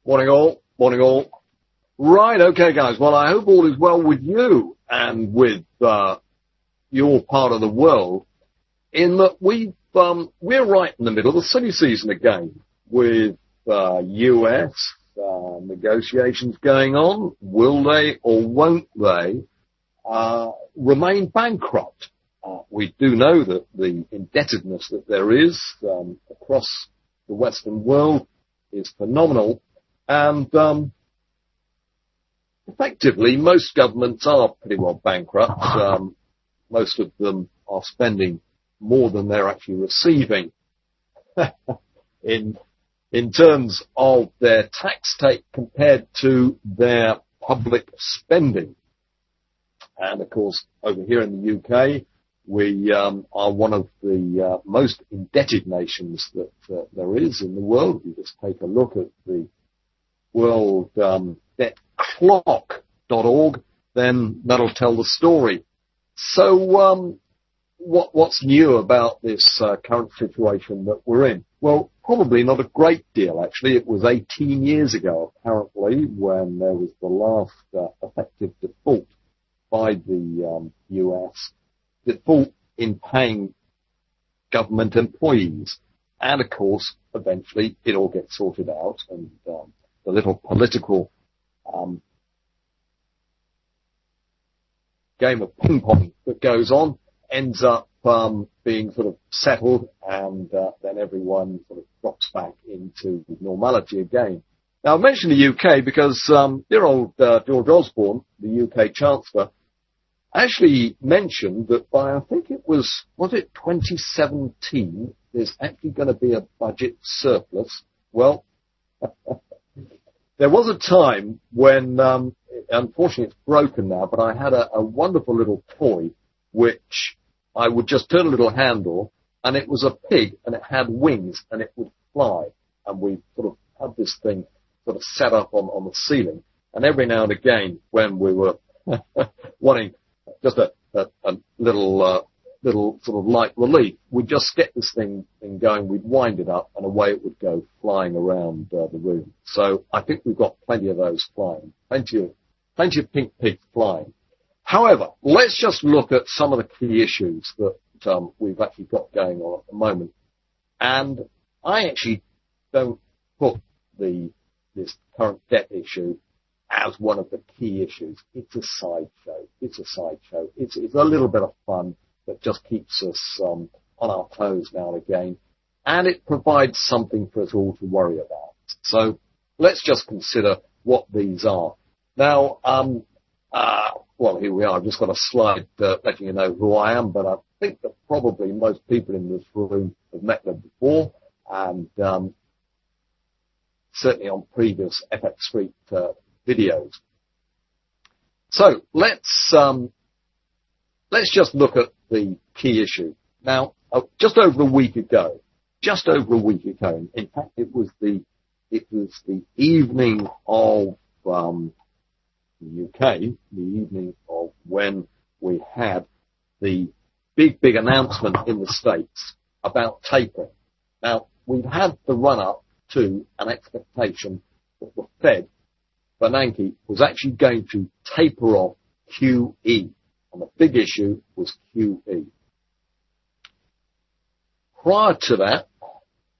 Morning all. Morning all. Right, okay guys. Well, I hope all is well with you and with your part of the world, in that we're right in the middle of the silly season again with US negotiations going on. Will they or won't they remain bankrupt? We do know that the indebtedness that there is across the Western world is phenomenal, and effectively most governments are pretty well bankrupt. Most of them are spending more than they're actually receiving in terms of their tax take compared to their public spending. And of course, over here in the UK, we are one of the most indebted nations that there is in the world. You just take a look at the World Debt Clock.org, then that'll tell the story. So what's new about this current situation that we're in? Well, probably not a great deal, actually. It was 18 years ago, apparently, when there was the last effective default by the US, default in paying government employees. And, of course, eventually it all gets sorted out, and the little political game of ping-pong that goes on ends up being sort of settled, and then everyone sort of drops back into normality again. Now, I mentioned the UK because dear old George Osborne, the UK Chancellor, actually mentioned that by, I think it was it 2017, there's actually going to be a budget surplus. Well, there was a time when, unfortunately it's broken now, but I had a wonderful little toy which I would just turn a little handle, and it was a pig, and it had wings, and it would fly. And we sort of had this thing sort of set up on the ceiling. And every now and again, when we were wanting just a little sort of light relief, we'd just get this thing going, we'd wind it up, and away it would go flying around the room. So I think we've got plenty of those flying, plenty of pink pigs flying. However, let's just look at some of the key issues that we've actually got going on at the moment. And I actually don't put this current debt issue as one of the key issues. It's a sideshow. It's a little bit of fun that just keeps us on our toes now and again, and it provides something for us all to worry about. So let's just consider what these are. Now, well, here we are. I've just got a slide letting you know who I am, but I think that probably most people in this room have met them before, and certainly on previous FX Street videos. So let's just look at the key issue. Now, just over a week ago, in fact, it was the evening of the UK, the evening of when we had the big announcement in the States about tapering. Now, we've had the run-up to an expectation that the Fed, Bernanke, was actually going to taper off QE. And the big issue was QE. Prior to that,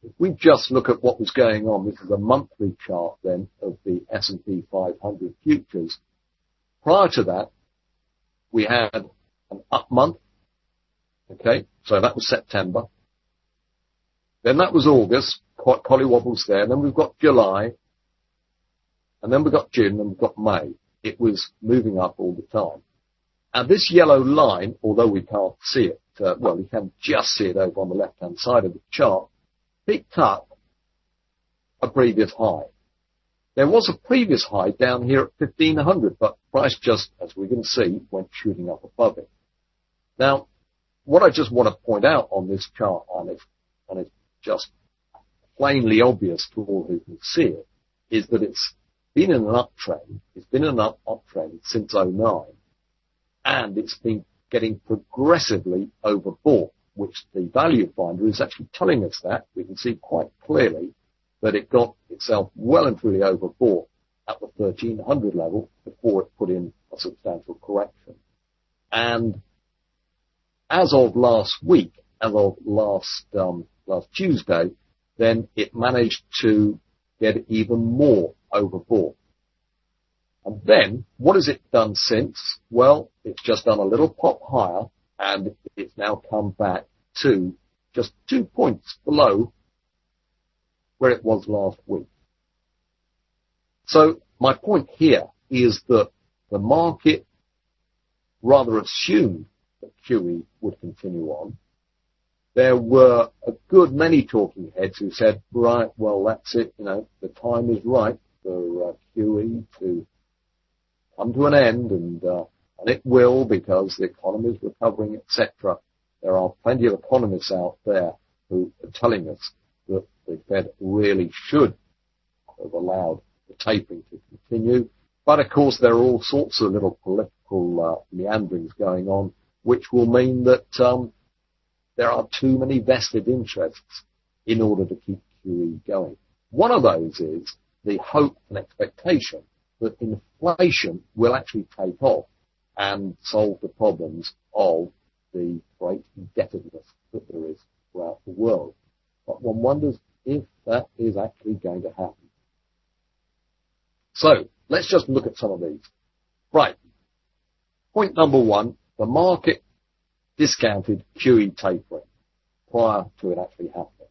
if we just look at what was going on, this is a monthly chart then of the S&P 500 futures. Prior to that, we had an up month. Okay, so that was September. Then that was August, quite collywobbles there. Then we've got July. And then we've got June, and we've got May. It was moving up all the time. And this yellow line, although we can't see it, well, we can just see it over on the left-hand side of the chart, picked up a previous high. There was a previous high down here at 1,500, but price just, as we can see, went shooting up above it. Now, what I just want to point out on this chart, and it's just plainly obvious to all who can see it, is that it's been in an uptrend. It's been in an uptrend since 2009, and it's been getting progressively overbought, which the value finder is actually telling us that. We can see quite clearly that it got itself well and truly overbought at the 1300 level before it put in a substantial correction. And as of last week, as of last Tuesday, then it managed to get even more overbought. And then, what has it done since? Well, it's just done a little pop higher, and it's now come back to just 2 points below where it was last week. So my point here is that the market rather assumed that QE would continue on. There were a good many talking heads who said, right, well, that's it, the time is right for QE to come to an end, and it will, because the economy is recovering, etc. There are plenty of economists out there who are telling us that the Fed really should have allowed the tapering to continue. But of course, there are all sorts of little political meanderings going on, which will mean that there are too many vested interests in order to keep QE going. One of those is the hope and expectation that inflation will actually take off and solve the problems of the great indebtedness that there is throughout the world. But one wonders if that is actually going to happen. So, let's just look at some of these. Right. Point number one, the market discounted QE tapering prior to it actually happening.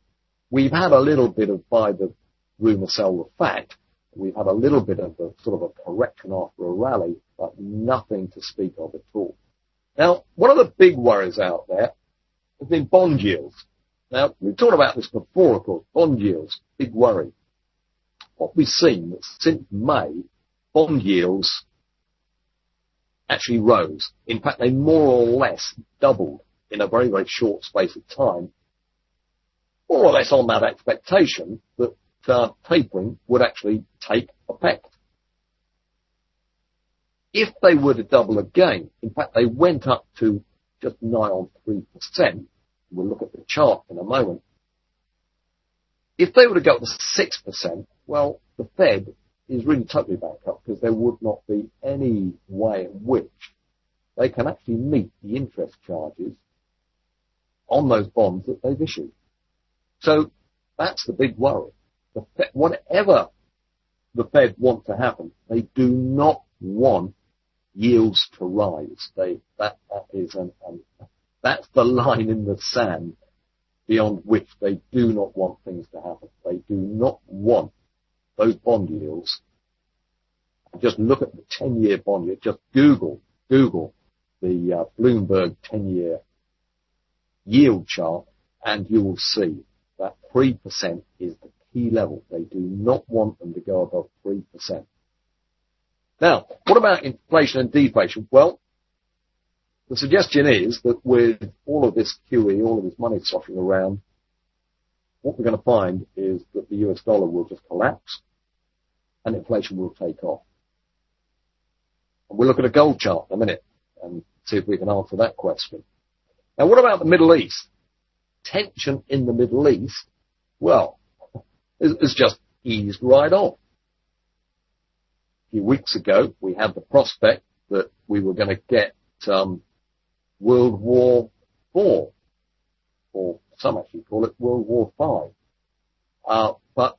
We've had a little bit of buy the rumour, sell the fact. We've had a little bit of a sort of a correction after a rally, but nothing to speak of at all. Now, one of the big worries out there has been bond yields. Now, we've talked about this before, of course. Bond yields, big worry. What we've seen is since May, bond yields actually rose. In fact, they more or less doubled in a very, very short space of time, more or less on that expectation that tapering would actually take effect. If they were to double again, in fact, they went up to just nigh on 3%. We'll look at the chart in a moment. If they were to go up to 6%, well, the Fed is really totally back up, because there would not be any way in which they can actually meet the interest charges on those bonds that they've issued. So that's the big worry. Whatever the Fed want to happen, they do not want yields to rise. That's the line in the sand beyond which they do not want things to happen. They do not want those bond yields. Just look at the 10-year bond yield. Just Google the Bloomberg 10-year yield chart, and you will see that 3% is the key level. They do not want them to go above 3%. Now, what about inflation and deflation? Well, the suggestion is that with all of this QE, all of this money sloshing around, what we're going to find is that the US dollar will just collapse and inflation will take off. And we'll look at a gold chart in a minute and see if we can answer that question. Now, what about the Middle East? Tension in the Middle East, well, it's just eased right off. A few weeks ago, we had the prospect that we were going to get World War IV, or some actually call it World War V. But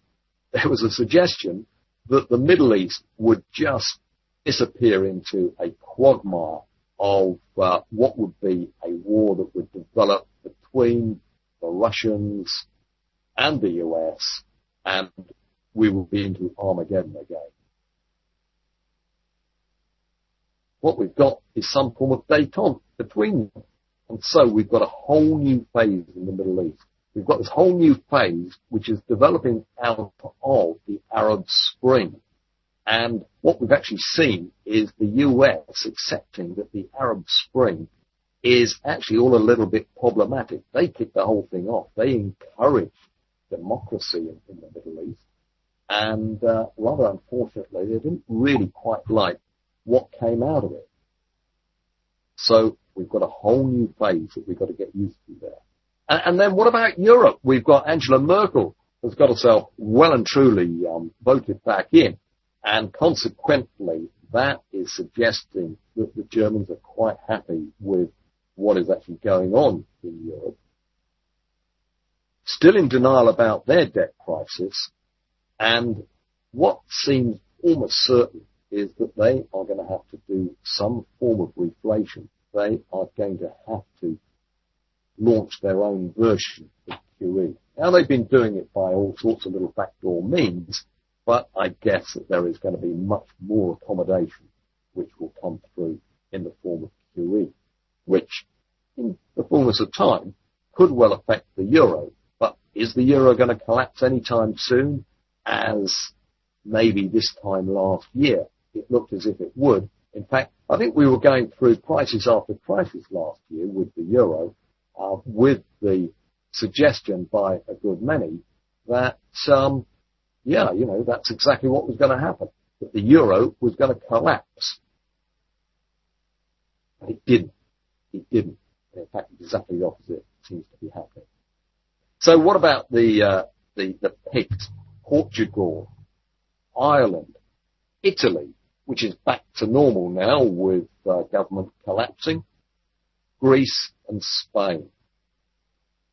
there was a suggestion that the Middle East would just disappear into a quagmire of what would be a war that would develop between the Russians and the US, and we will be into Armageddon again. What we've got is some form of détente between them. And so we've got a whole new phase in the Middle East. We've got this whole new phase which is developing out of the Arab Spring. And what we've actually seen is the US accepting that the Arab Spring is actually all a little bit problematic. They kicked the whole thing off. They encouraged democracy in the Middle East. And rather unfortunately, they didn't really quite like what came out of it. So we've got a whole new phase that we've got to get used to there. And then what about Europe? We've got Angela Merkel has got herself well and truly voted back in. And consequently, that is suggesting that the Germans are quite happy with what is actually going on in Europe. Still in denial about their debt crisis, and what seems almost certain is that they are going to have to do some form of reflation. They are going to have to launch their own version of QE. Now, they've been doing it by all sorts of little backdoor means, but I guess that there is going to be much more accommodation which will come through in the form of QE, which, in the fullness of time, could well affect the euro. But is the euro going to collapse anytime soon? As maybe this time last year, it looked as if it would. In fact, I think we were going through crisis after crisis last year with the euro, with the suggestion by a good many that, that's exactly what was going to happen, that the euro was going to collapse. But it didn't. It didn't. In fact, exactly the opposite seems to be happening. So what about the pigs? Portugal, Ireland, Italy, which is back to normal now with government collapsing, Greece and Spain.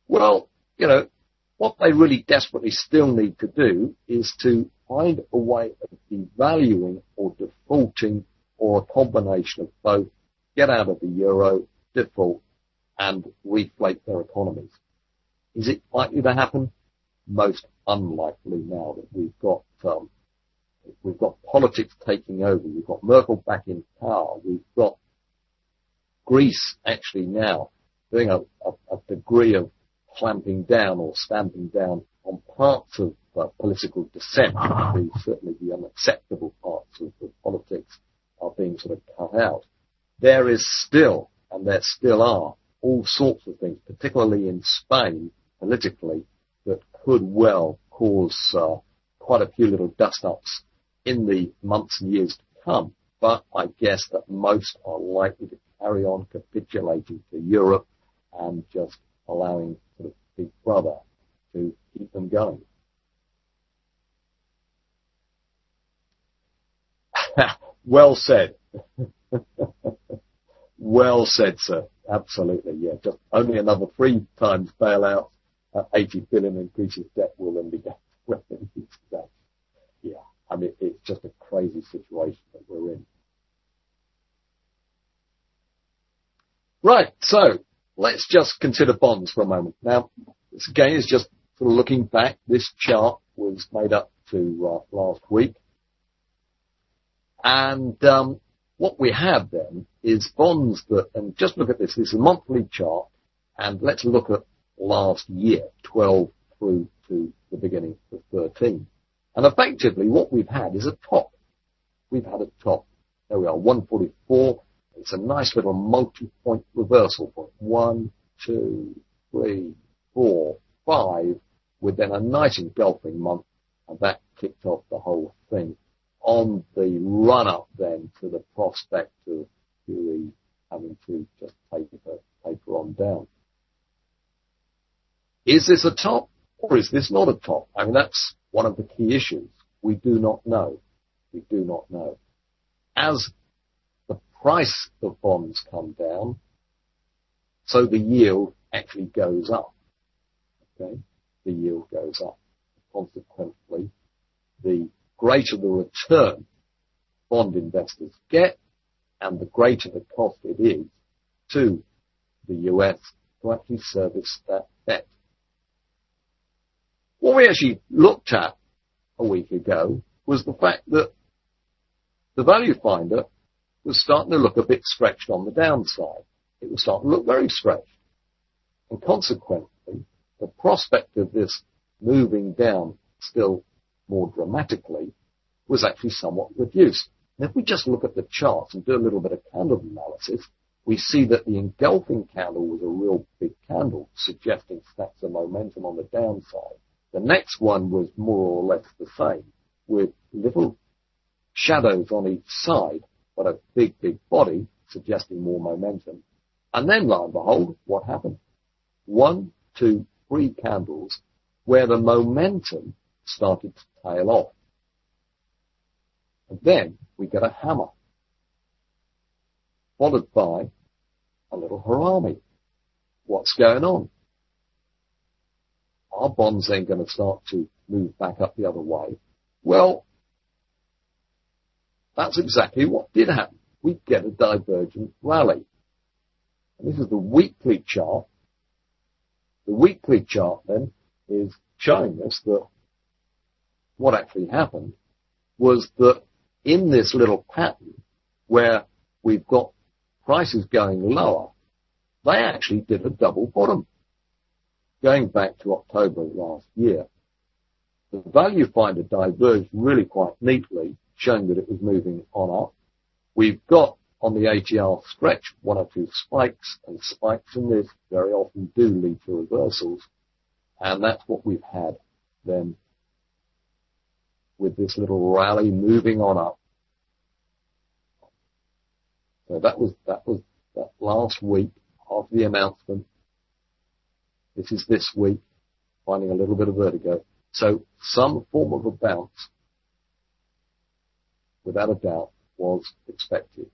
Well, what they really desperately still need to do is to find a way of devaluing or defaulting or a combination of both, get out of the euro, default, and reflate their economies. Is it likely to happen? Most unlikely now that we've got politics taking over. We've got Merkel back in power. We've got Greece actually now doing a degree of clamping down or stamping down on parts of political dissent. Certainly the unacceptable parts of the politics are being sort of cut out. There is still, and there still are, all sorts of things, particularly in Spain, politically, that could well cause quite a few little dust-ups in the months and years to come. But I guess that most are likely to carry on capitulating to Europe and just allowing sort of Big Brother to keep them going. Well said. Well said, sir. Absolutely, yeah. Just only another 3 times bailout. 80 billion increases debt will then be today. Yeah, I mean, it's just a crazy situation that we're in. Right, so let's just consider bonds for a moment. Now, this again is just sort of looking back. This chart was made up to last week. And what we have then is bonds that, and just look at this is a monthly chart, and let's look at last year, 12 through to the beginning of 13. And effectively what we've had is a top. We've had a top. There we are, 144. It's a nice little multi-point reversal point. 1, 2, 3, 4, 5, with then a nice engulfing month, and that kicked off the whole thing on the run-up then to the prospect of QE having to just taper on down. Is this a top or is this not a top? I mean, that's one of the key issues. We do not know. We do not know. As the price of bonds come down, so the yield actually goes up. Okay? The yield goes up. Consequently, the greater the return bond investors get and the greater the cost it is to the US to actually service that debt. What we actually looked at a week ago was the fact that the value finder was starting to look a bit stretched on the downside. It was starting to look very stretched. And consequently, the prospect of this moving down still more dramatically was actually somewhat reduced. And if we just look at the charts and do a little bit of candle analysis, we see that the engulfing candle was a real big candle, suggesting stacks of momentum on the downside. The next one was more or less the same, with little shadows on each side, but a big, big body suggesting more momentum. And then, lo and behold, what happened? 1, 2, 3 candles where the momentum started to tail off. And then we get a hammer, followed by a little Hallmey. What's going on? Are bonds then going to start to move back up the other way? Well, that's exactly what did happen. We get a divergent rally. And this is the weekly chart. The weekly chart then is showing us that what actually happened was that in this little pattern where we've got prices going lower, they actually did a double bottom. Going back to October of last year, the value finder diverged really quite neatly, showing that it was moving on up. We've got on the ATR stretch one or two spikes, and spikes in this very often do lead to reversals, and that's what we've had then with this little rally moving on up. So that was that last week after the announcement. This is this week, finding a little bit of vertigo. So some form of a bounce, without a doubt, was expected.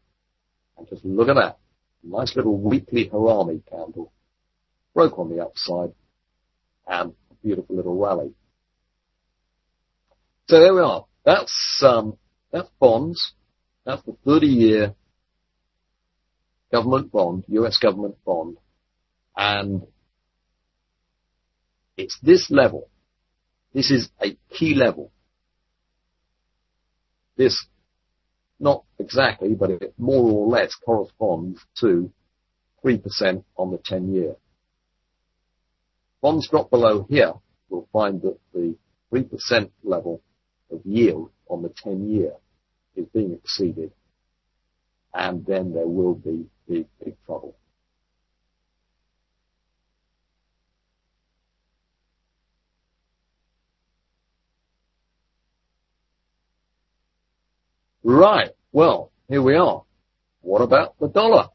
And just look at that. Nice little weekly Hallmey candle. Broke on the upside, and a beautiful little rally. So there we are. That's bonds. That's the 30-year government bond, US government bond. And it's this level. This is a key level. This, not exactly, but it more or less corresponds to 3% on the 10-year. Bonds drop below here, we'll find that the 3% level of yield on the 10-year is being exceeded, and then there will be big, big trouble. Right, well, here we are. What about the dollar?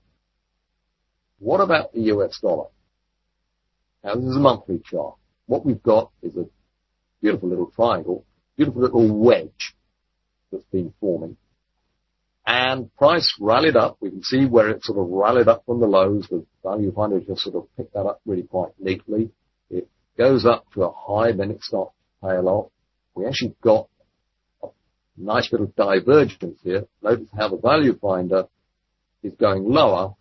What about the US dollar? Now, this is a monthly chart. What we've got is a beautiful little triangle, beautiful little wedge that's been forming. And price rallied up. We can see where it sort of rallied up from the lows. The value finder just sort of picked that up really quite neatly. It goes up to a high, then it starts to tail off. We actually got nice little divergence here. Notice how the value finder is going lower,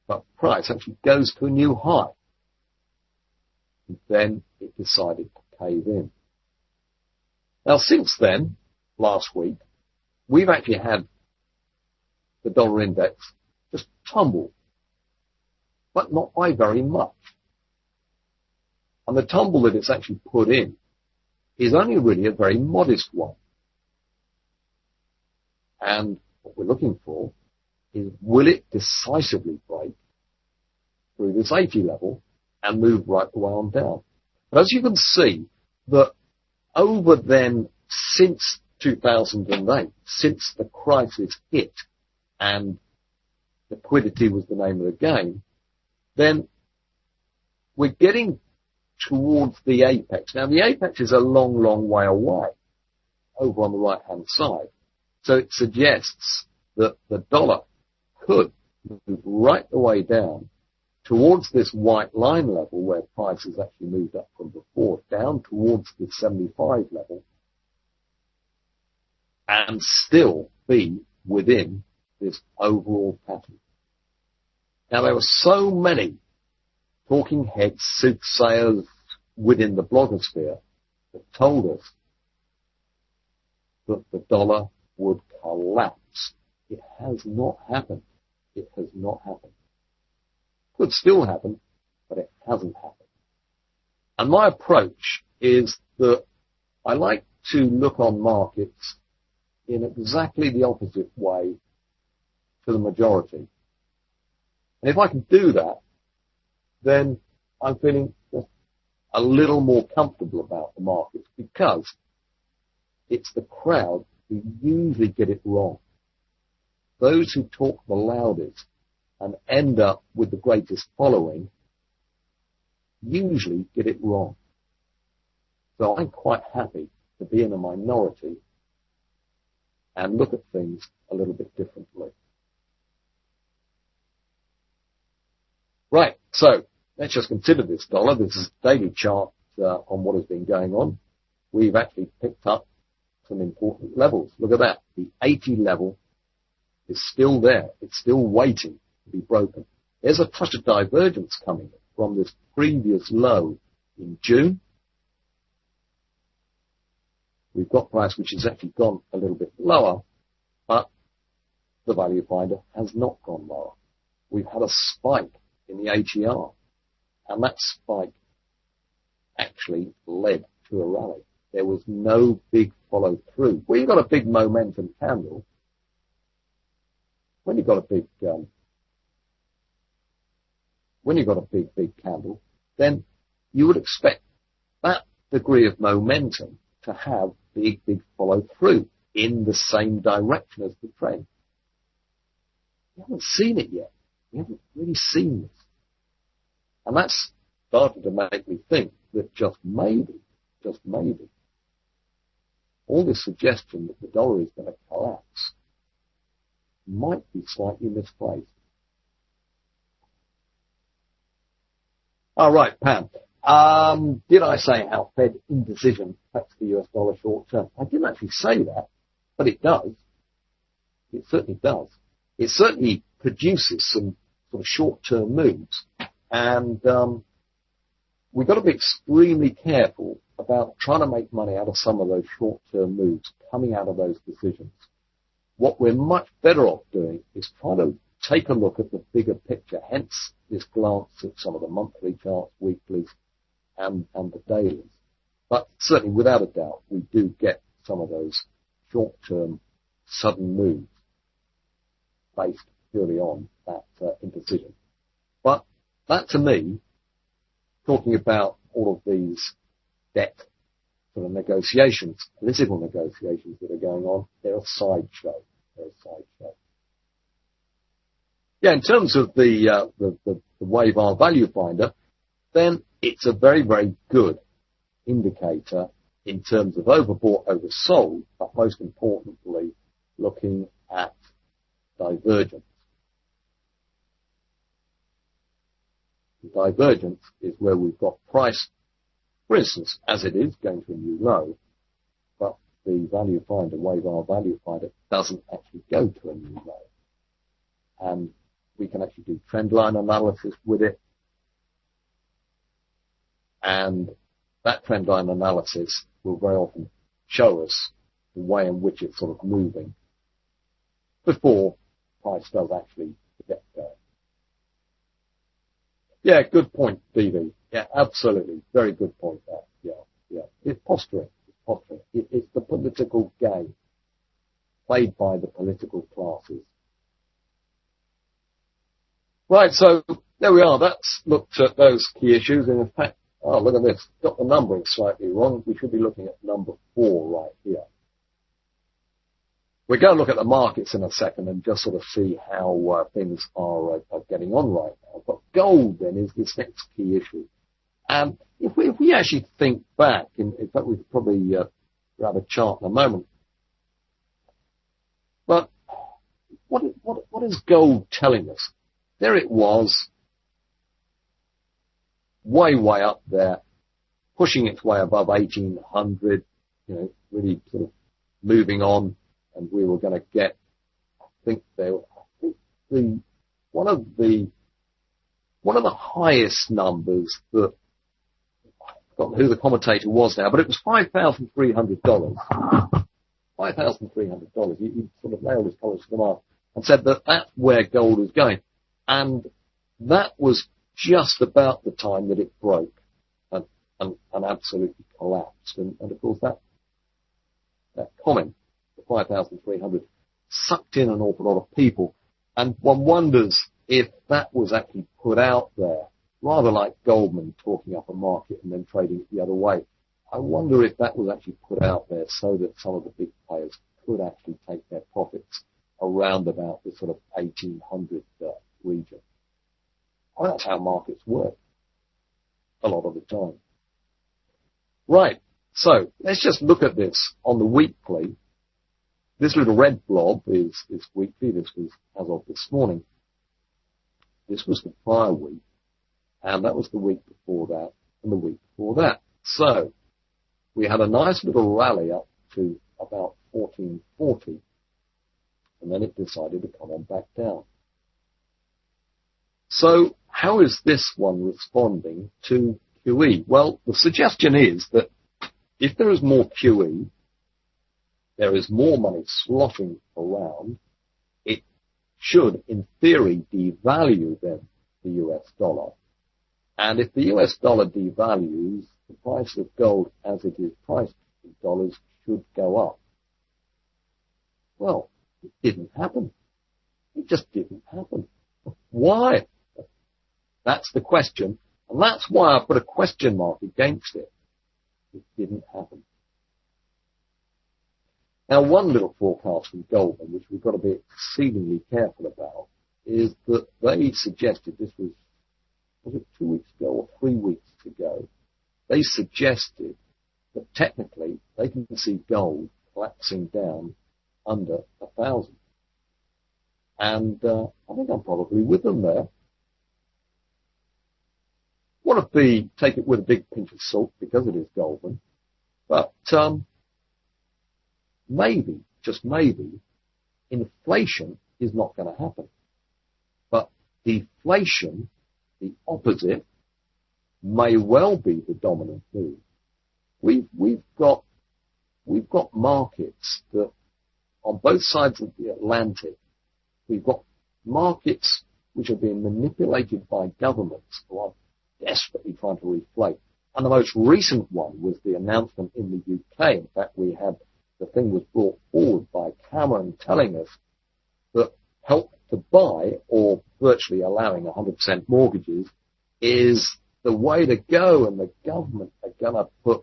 but price actually goes to a new high. And then it decided to cave in. Now, since then, last week, we've actually had the dollar index just tumble, but not by very much. And the tumble that it's actually put in is only really a very modest one. And what we're looking for is, will it decisively break through this 80 level and move right the way on down? But as you can see, that over then, since 2008, since the crisis hit and liquidity was the name of the game, then we're getting towards the apex. Now, the apex is a long, long way away, over on the right-hand side. So it suggests that the dollar could move right the way down towards this white line level where price has actually moved up from before, down towards the 75 level, and still be within this overall pattern. Now, there were so many talking heads, soothsayers within the blogosphere that told us that the dollar would collapse. It has not happened. It has not happened. Could still happen, but it hasn't happened. And my approach is that I like to look on markets in exactly the opposite way to the majority. And if I can do that, then I'm feeling a little more comfortable about the markets, because it's the crowd who usually get it wrong. Those who talk the loudest and end up with the greatest following usually get it wrong. So I'm quite happy to be in a minority and look at things a little bit differently. Right, so let's just consider this dollar. This is a daily chart on what has been going on. We've actually picked up some important levels. Look at that. The 80 level is still there. It's still waiting to be broken. There's a touch of divergence coming from this previous low in June. We've got price which has actually gone a little bit lower, but the value finder has not gone lower. We've had a spike in the ATR, and that spike actually led to a rally. There was no big follow through. When you've got a big momentum candle, when you've got a big candle, then you would expect that degree of momentum to have big follow through in the same direction as the trend. We haven't seen it yet. We haven't really seen this. And that's started to make me think that just maybe, all this suggestion that the dollar is going to collapse might be slightly misplaced. All right, Pam. Did I say how Fed indecision affects the US dollar short term? I didn't actually say that, but it does. It certainly does. It certainly produces some sort of short-term moves. And we've got to be extremely careful about trying to make money out of some of those short-term moves coming out of those decisions. What we're much better off doing is trying to take a look at the bigger picture, hence this glance at some of the monthly charts, weeklies, and the dailies. But certainly, without a doubt, we do get some of those short-term sudden moves based purely on that indecision. But that, to me, talking about all of these debt sort of negotiations, political negotiations that are going on, they're a sideshow. Yeah, in terms of the Wave R value finder, then it's a very, very good indicator in terms of overbought, oversold, but most importantly, looking at divergence. The divergence is where we've got price, for instance, as it is, going to a new low, but the value finder, Wave R value finder, doesn't actually go to a new low. And we can actually do trend line analysis with it. And that trend line analysis will very often show us the way in which it's sort of moving before price does actually get there. Yeah, good point, DV. Yeah, absolutely. Very good point there. Yeah. It's posturing. It's the political game played by the political classes. Right, so there we are. That's looked at those key issues. And in fact, look at this. Got the numbering slightly wrong. We should be looking at number 4 right here. We're going to look at the markets in a second and just sort of see how things are getting on right now. But gold then is this next key issue. And if we actually think back, in fact we could probably grab a chart in a moment. But what is gold telling us? There it was, way up there, pushing its way above 1800, really sort of moving on. And we were going to get, one of the highest numbers that, I've forgotten who the commentator was now, but it was $5,300. $5,300. He sort of nailed his colours to the mark and said that that's where gold is going. And that was just about the time that it broke and absolutely collapsed. And of course that comment, 5,300, sucked in an awful lot of people. And one wonders if that was actually put out there, rather like Goldman talking up a market and then trading it the other way. I wonder if that was actually put out there so that some of the big players could actually take their profits around about the sort of 1,800 region. Well, that's how markets work a lot of the time. Right. So let's just look at this on the weekly. This little red blob is weekly. This was as of this morning. This was the prior week, and that was the week before that, and the week before that. So we had a nice little rally up to about 1440, and then it decided to come on back down. So how is this one responding to QE? Well, the suggestion is that if there is more QE, there is more money sloshing around, it should, in theory, devalue then the US dollar. And if the US dollar devalues, the price of gold as it is priced in dollars should go up. Well, it didn't happen. It just didn't happen. Why? That's the question. And that's why I put a question mark against it. It didn't happen. Now, one little forecast from Goldman, which we've got to be exceedingly careful about, is that they suggested, this was it 2 weeks ago or 3 weeks ago, they suggested that technically they can see gold collapsing down under 1,000. And I think I'm probably with them there. Want to take it with a big pinch of salt because it is Goldman, but maybe, just maybe, inflation is not going to happen. But deflation, the opposite, may well be the dominant move. We've got markets that on both sides of the Atlantic, we've got markets which are being manipulated by governments who are desperately trying to reflate. And the most recent one was the announcement in the UK. In fact, the thing was brought forward by Cameron telling us that Help to Buy, or virtually allowing 100% mortgages, is the way to go, and the government are going to put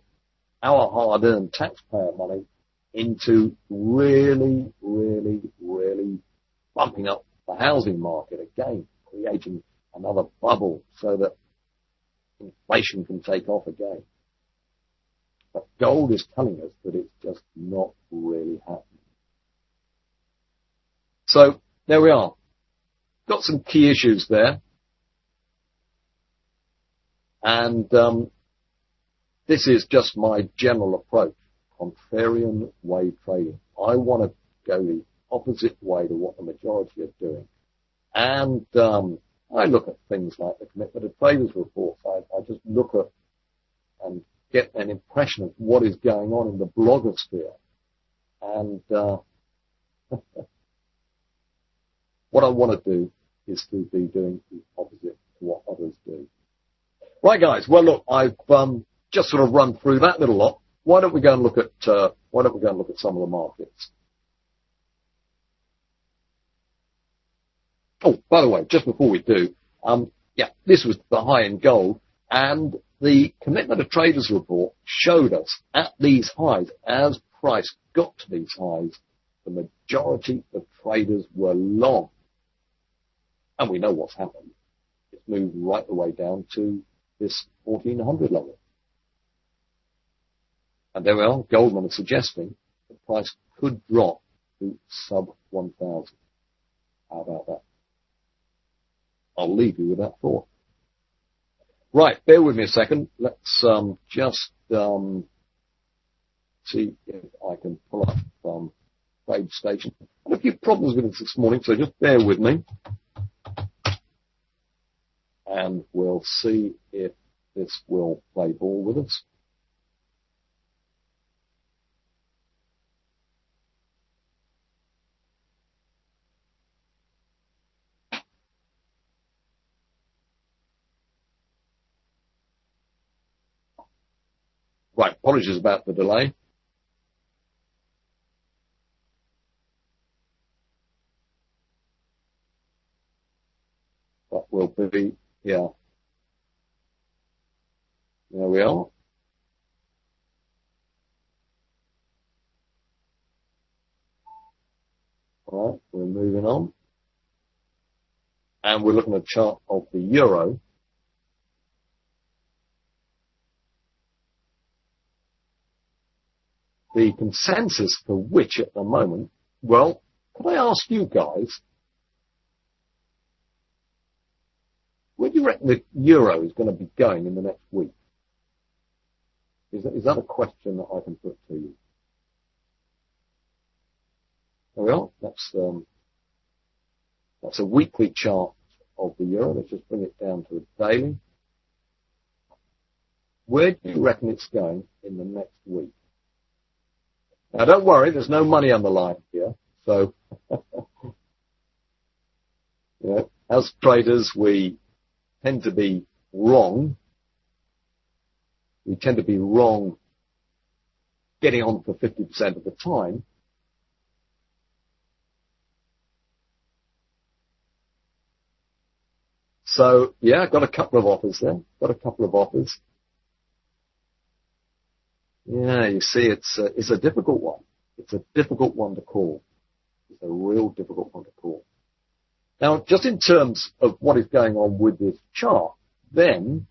our hard-earned taxpayer money into really, really, really bumping up the housing market again, creating another bubble so that inflation can take off again. But gold is telling us that it's just not really happening. So there we are. Got some key issues there. And this is just my general approach, contrarian wave trading. I want to go the opposite way to what the majority are doing. And I look at things like the Commitment of Traders reports. I just look at and get an impression of what is going on in the blogosphere. And what I want to do is to be doing the opposite to what others do. Right, guys. Well, look, I've just sort of run through that little lot. Why don't we go and look at some of the markets? Oh, by the way, just before we do, this was the high in gold, and the Commitment of Traders report showed us at these highs, as price got to these highs, the majority of traders were long. And we know what's happened. It's moved right the way down to this 1400 level. And there we are. Goldman is suggesting the price could drop to sub 1,000. How about that? I'll leave you with that thought. Right, bear with me a second. Let's just see if I can pull up Trade Station. I had a few problems with this morning, so just bear with me. And we'll see if this will play ball with us. Right, apologies about the delay. But we'll be here. There we are. All right, we're moving on. And we're looking at a chart of the euro. the consensus for which at the moment, well, could I ask you guys, where do you reckon the euro is going to be going in the next week? Is that a question that I can put to you? There we are. That's a weekly chart of the euro. Let's just bring it down to a daily. Where do you reckon it's going in the next week? Now, don't worry, there's no money on the line here. So, as traders, we tend to be wrong. We tend to be wrong getting on for 50% of the time. So, yeah, got a couple of offers there. Yeah, you see, it's a difficult one. It's a difficult one to call. It's a real difficult one to call. Now, just in terms of what is going on with this chart, then,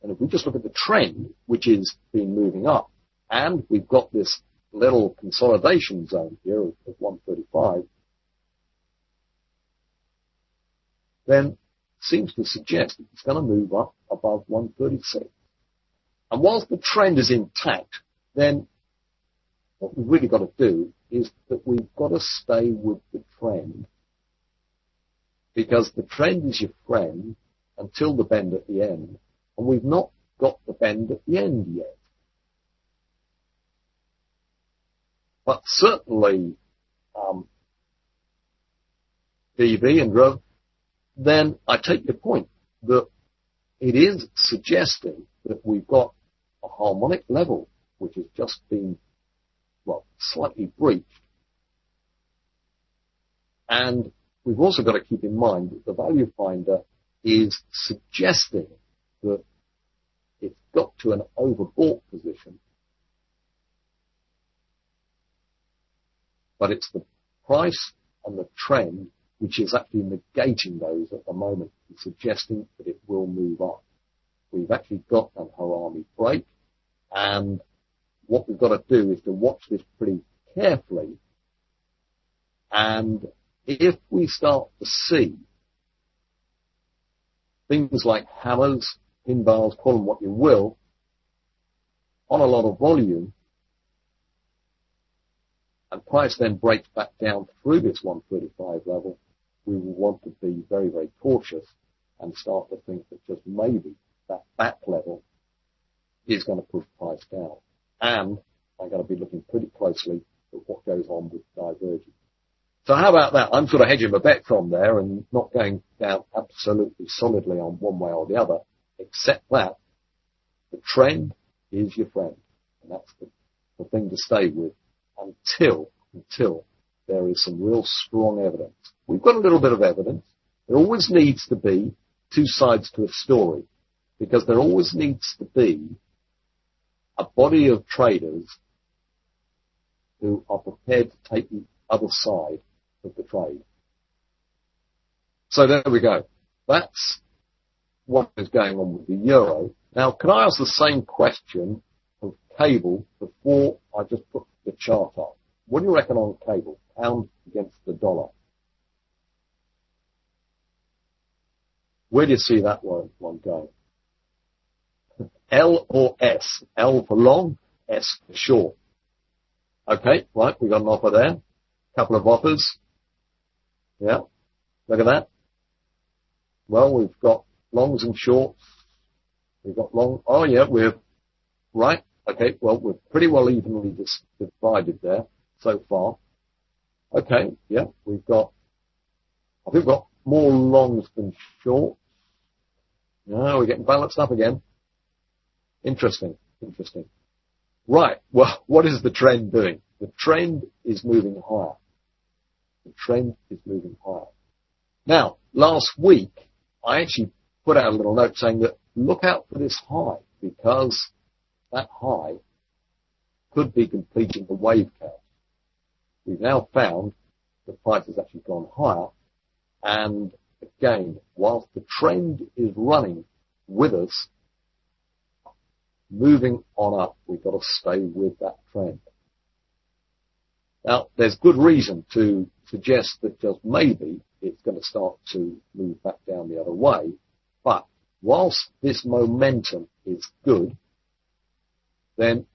and if we just look at the trend, which has been moving up, and we've got this little consolidation zone here of 135, then seems to suggest that it's going to move up above 136. And whilst the trend is intact, then what we've really got to do is that we've got to stay with the trend, because the trend is your friend until the bend at the end, and we've not got the bend at the end yet. But certainly, DV and Rev, then I take your point that it is suggesting that we've got a harmonic level which has just been, well, slightly breached. And we've also got to keep in mind that the value finder is suggesting that it's got to an overbought position, but it's the price and the trend which is actually negating those at the moment and suggesting that it will move up. We've actually got an Hallmey break, and what we've got to do is to watch this pretty carefully. And if we start to see things like hammers, pin bars, call them what you will, on a lot of volume, and price then breaks back down through this 135 level, we will want to be very, very cautious and start to think that just maybe that back level is going to push price down. And I'm going to be looking pretty closely at what goes on with divergence. So how about that? I'm sort of hedging my bet from there and not going down absolutely solidly on one way or the other, except that the trend is your friend. And that's the thing to stay with until there is some real strong evidence. We've got a little bit of evidence. There always needs to be two sides to a story, because there always needs to be a body of traders who are prepared to take the other side of the trade. So there we go. That's what is going on with the euro. Now, can I ask the same question of cable before I just put the chart up? What do you reckon on cable? Pound against the dollar. Where do you see that one going? L or S? L for long, S for short. Okay, right, we got an offer there. Couple of offers. Yeah, look at that. Well, we've got longs and shorts. We've got long. Oh yeah, we're right. Okay, well, we're pretty well evenly divided there so far. Okay, yeah, I think we've got more longs than shorts. No, we're getting balanced up again. Interesting. Right, well, what is the trend doing? The trend is moving higher. Now, last week, I actually put out a little note saying that look out for this high, because that high could be completing the wave count. We've now found the price has actually gone higher, and again, whilst the trend is running with us, moving on up, we've got to stay with that trend. Now, there's good reason to suggest that just maybe it's going to start to move back down the other way. But whilst this momentum is good, then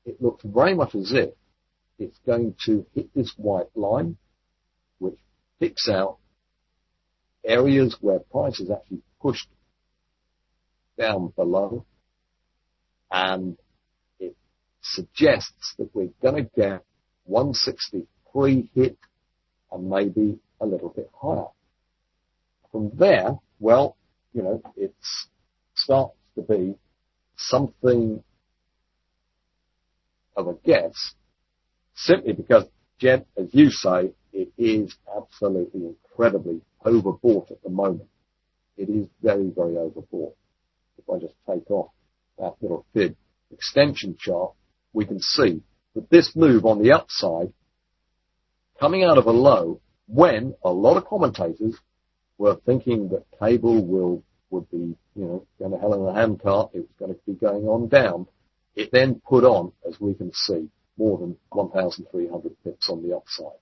it looks very much as if it's going to hit this white line, which picks out areas where prices actually pushed down below, and it suggests that we're going to get 163 hit and maybe a little bit higher. From there, well, you know, it starts to be something of a guess, simply because, Jed, as you say, it is absolutely incredibly overbought at the moment. It is very, very overbought. If I just take off that little fib extension chart, we can see that this move on the upside, coming out of a low, when a lot of commentators were thinking that cable would be, you know, going to hell in a handcart, it was going to be going on down, it then put on, as we can see, more than 1,300 pips on the upside.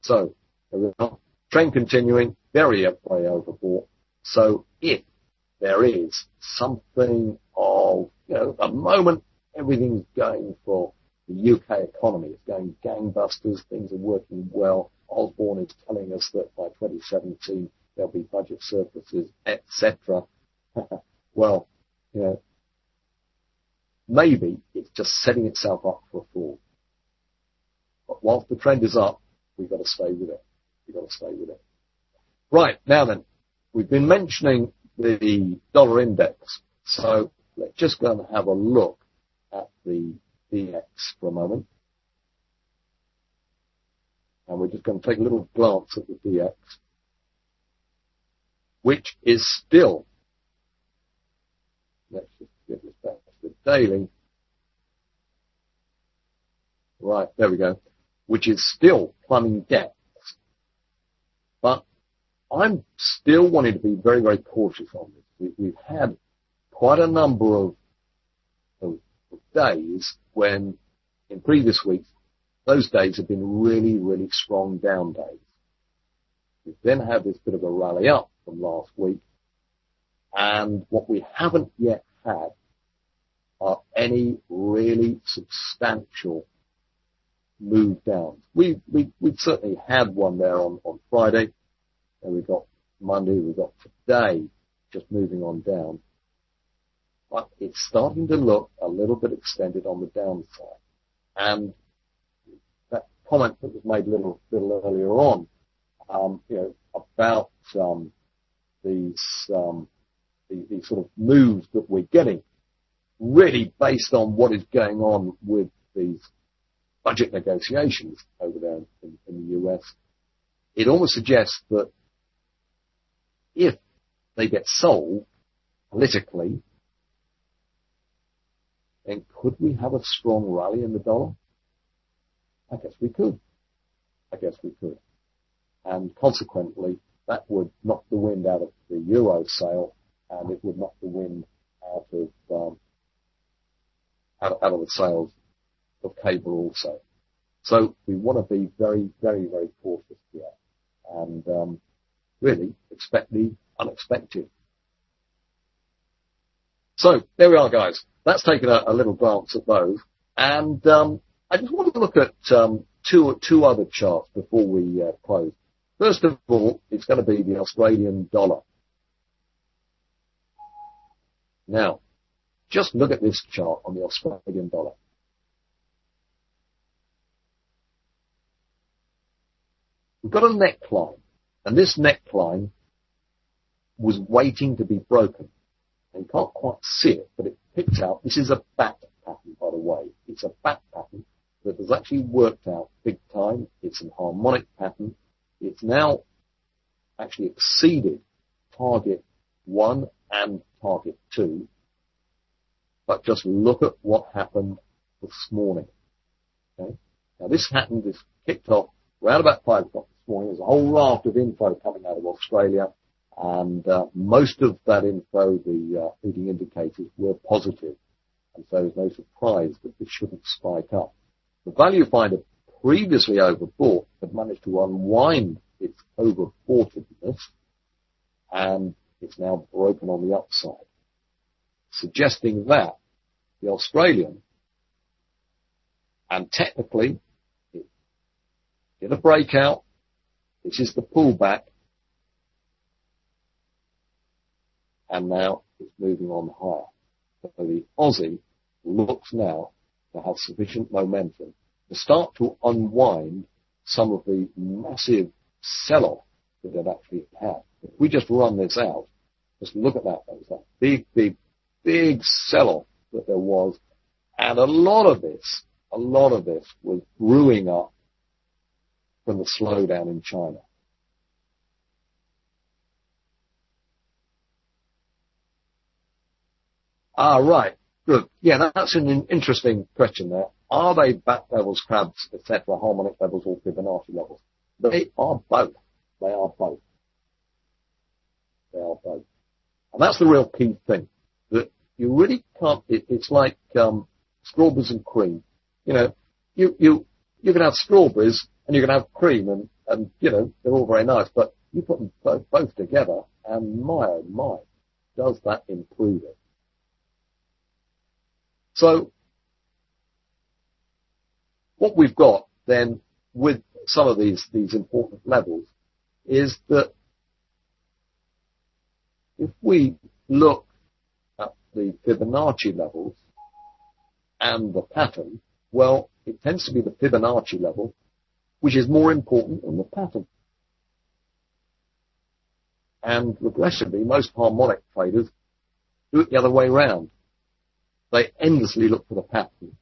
So, there we are. Trend continuing, very, very overbought. So if there is something of, you know, at the moment everything's going for the UK economy. It's going gangbusters. Things are working well. Osborne is telling us that by 2017 there'll be budget surpluses, etc. Well, you know, maybe it's just setting itself up for a fall. But whilst the trend is up, we've got to stay with it. We've got to stay with it. Right, now then, we've been mentioning the dollar index. So let's just go and have a look at the DX for a moment. And we're just going to take a little glance at the DX, which is still, let's just get this back to the daily. Right, there we go. Which is still plumbing depths. But I'm still wanting to be very, very cautious on this. We've had quite a number of days when, in previous weeks, those days have been really, really strong down days. We've then had this bit of a rally up from last week, and what we haven't yet had are any really substantial move down. We've certainly had one there on Friday, and we've got Monday, we've got today just moving on down. But it's starting to look a little bit extended on the downside. And that comment that was made a little earlier on, you know, about these sort of moves that we're getting, really based on what is going on with these budget negotiations over there in the US, it almost suggests that if they get solved politically, then could we have a strong rally in the dollar? I guess we could. And consequently, that would knock the wind out of the euro sail, and it would knock the wind out of the sails of cable also. So we want to be very, very, very cautious here, and really expect the unexpected. So there we are, guys. That's taken a little glance at those, and I just want to look at two other charts before we close. First of all, it's going to be the Australian dollar. Now, just look at this chart on the Australian dollar. We've got a neckline, and this neckline was waiting to be broken. And you can't quite see it, but it picks out, this is a bat pattern, by the way. It's a bat pattern that has actually worked out big time. It's a harmonic pattern. It's now actually exceeded target 1 and target 2. But just look at what happened this morning. Okay? Now this kicked off around about 5 o'clock this morning. There's a whole raft of info coming out of Australia, and most of that info, the leading indicators, were positive. And so there's no surprise that this shouldn't spike up. The value finder previously overbought had managed to unwind its overboughtedness, and it's now broken on the upside, suggesting that the Australian, and technically it did a breakout, this is the pullback, and now it's moving on higher. So the Aussie looks now to have sufficient momentum to start to unwind some of the massive sell-off that it actually had. If we just run this out, just look at that. There was that big sell-off that there was, and a lot of this was brewing up from the slowdown in China. Right. Good. Yeah, that's an interesting question there. Are they back levels, crabs, etc., harmonic levels, or Fibonacci levels? They are both. They are both. They are both. And that's the real key thing. That you really can't, it's like strawberries and cream. You know, you can have strawberries and you can have cream and you know, they're all very nice, but you put them both together and my, oh my, does that improve it? So, what we've got then with some of these important levels is that if we look at the Fibonacci levels and the pattern, well, it tends to be the Fibonacci level which is more important than the pattern. And regressively, most harmonic traders do it the other way around. They endlessly look for the pattern,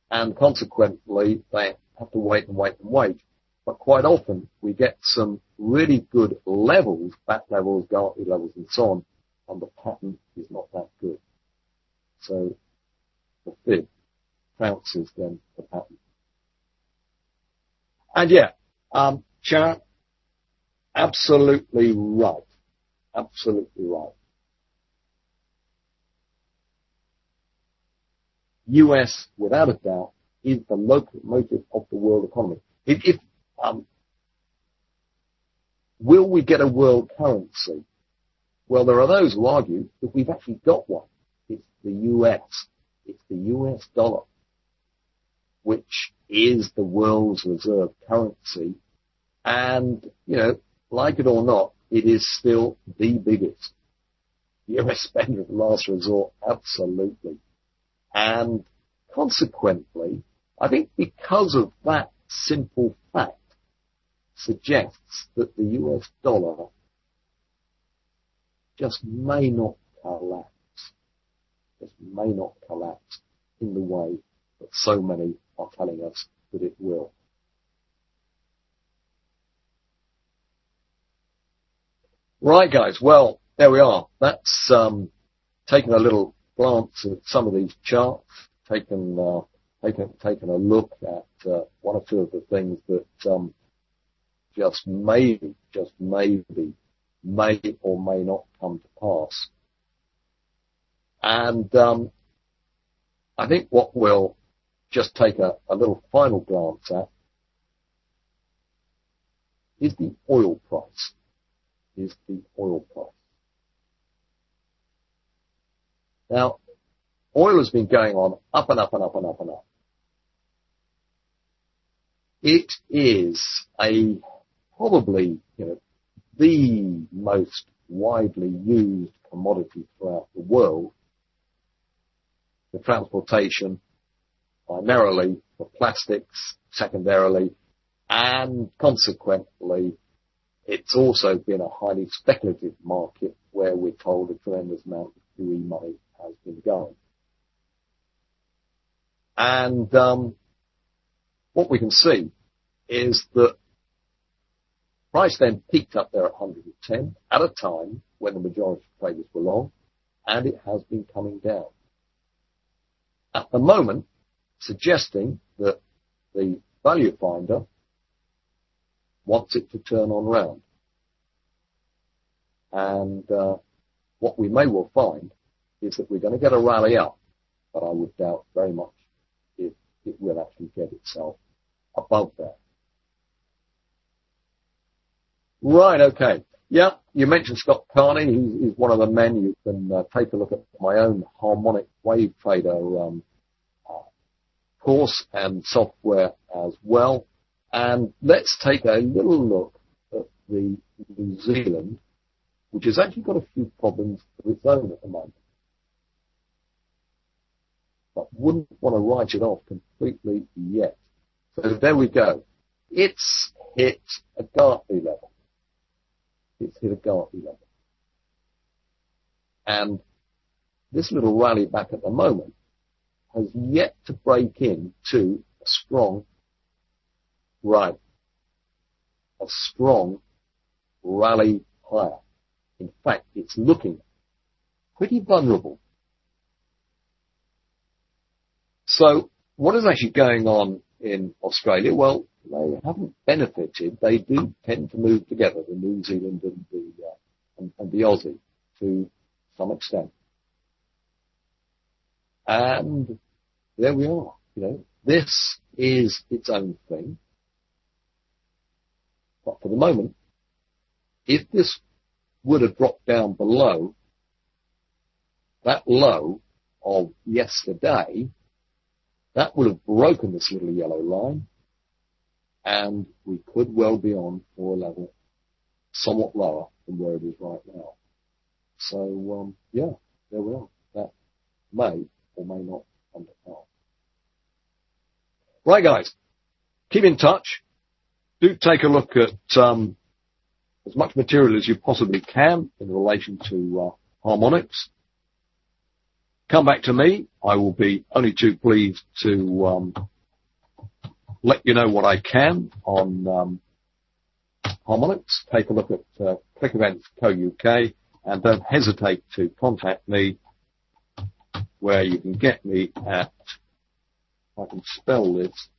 and consequently they have to wait and wait and wait. But quite often we get some really good levels, back levels, Gartley levels and so on, and the pattern is not that good. So the fib trounces then the pattern. And yeah, Chan, absolutely right. Absolutely right. US, without a doubt, is the locomotive of the world economy. Will we get a world currency? Well, there are those who argue that we've actually got one. It's the US. It's the US dollar, which is the world's reserve currency. And, you know, like it or not, it is still the biggest. US spender of last resort, absolutely. And consequently, I think because of that simple fact, suggests that the US dollar just may not collapse. Just may not collapse in the way that so many are telling us that it will. Right, guys. Well, there we are. That's taken a little glance at some of these charts, taken a look at one or two of the things that just maybe may or may not come to pass. And I think what we'll just take a little final glance at is the oil price. Now, oil has been going on up and up and up and up and up. It is probably, the most widely used commodity throughout the world for transportation, primarily for plastics, secondarily, and consequently, it's also been a highly speculative market where we're told a tremendous amount of QE money has been going. And what we can see is that price then peaked up there at 110 at a time when the majority of traders were long, and it has been coming down. At the moment, suggesting that the value finder wants it to turn on round. And what we may well find is that we're going to get a rally up, but I would doubt very much if it will actually get itself above there. Right, okay. Yeah, you mentioned Scott Carney. He's one of the men. You can take a look at my own harmonic wave trader course and software as well. And let's take a little look at the New Zealand, which has actually got a few problems of its own at the moment. But wouldn't want to write it off completely yet. So there we go. It's hit a Gartley level. It's hit a Gartley level. And this little rally back at the moment has yet to break into a strong rally higher. In fact, it's looking pretty vulnerable. So what is actually going on in Australia? Well, they haven't benefited. They do tend to move together, the New Zealand and the Aussie, to some extent. And there we are. This is its own thing. But for the moment, if this would have dropped down below that low of yesterday, that would have broken this little yellow line, and we could well be on for a level somewhat lower than where it is right now. So, yeah, there we are. That may or may not come to pass. Right, guys, keep in touch. Do take a look at as much material as you possibly can in relation to harmonics. Come back to me. I will be only too pleased to let you know what I can on harmonics. Take a look at Click Events Co.uk, and don't hesitate to contact me, where you can get me at, if I can spell this,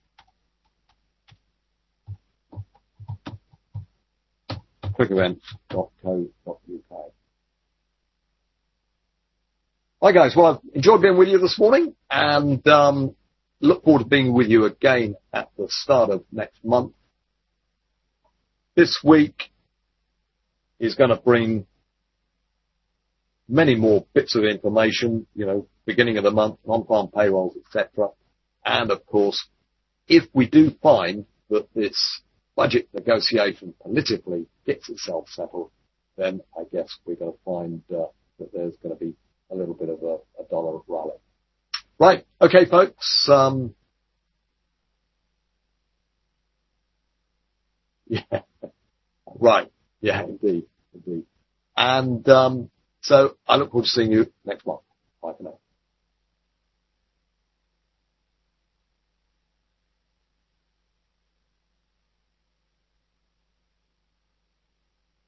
clickevents.co.uk. Hi guys, well, I've enjoyed being with you this morning, and look forward to being with you again at the start of next month. This week is going to bring many more bits of information, beginning of the month, non-farm payrolls, etc. And of course, if we do find that this budget negotiation politically gets itself settled, then I guess we're going to find that there's going to be a little bit of a dollar rally. Right. Okay, folks. Yeah. Right. Yeah, indeed. And so I look forward to seeing you next month.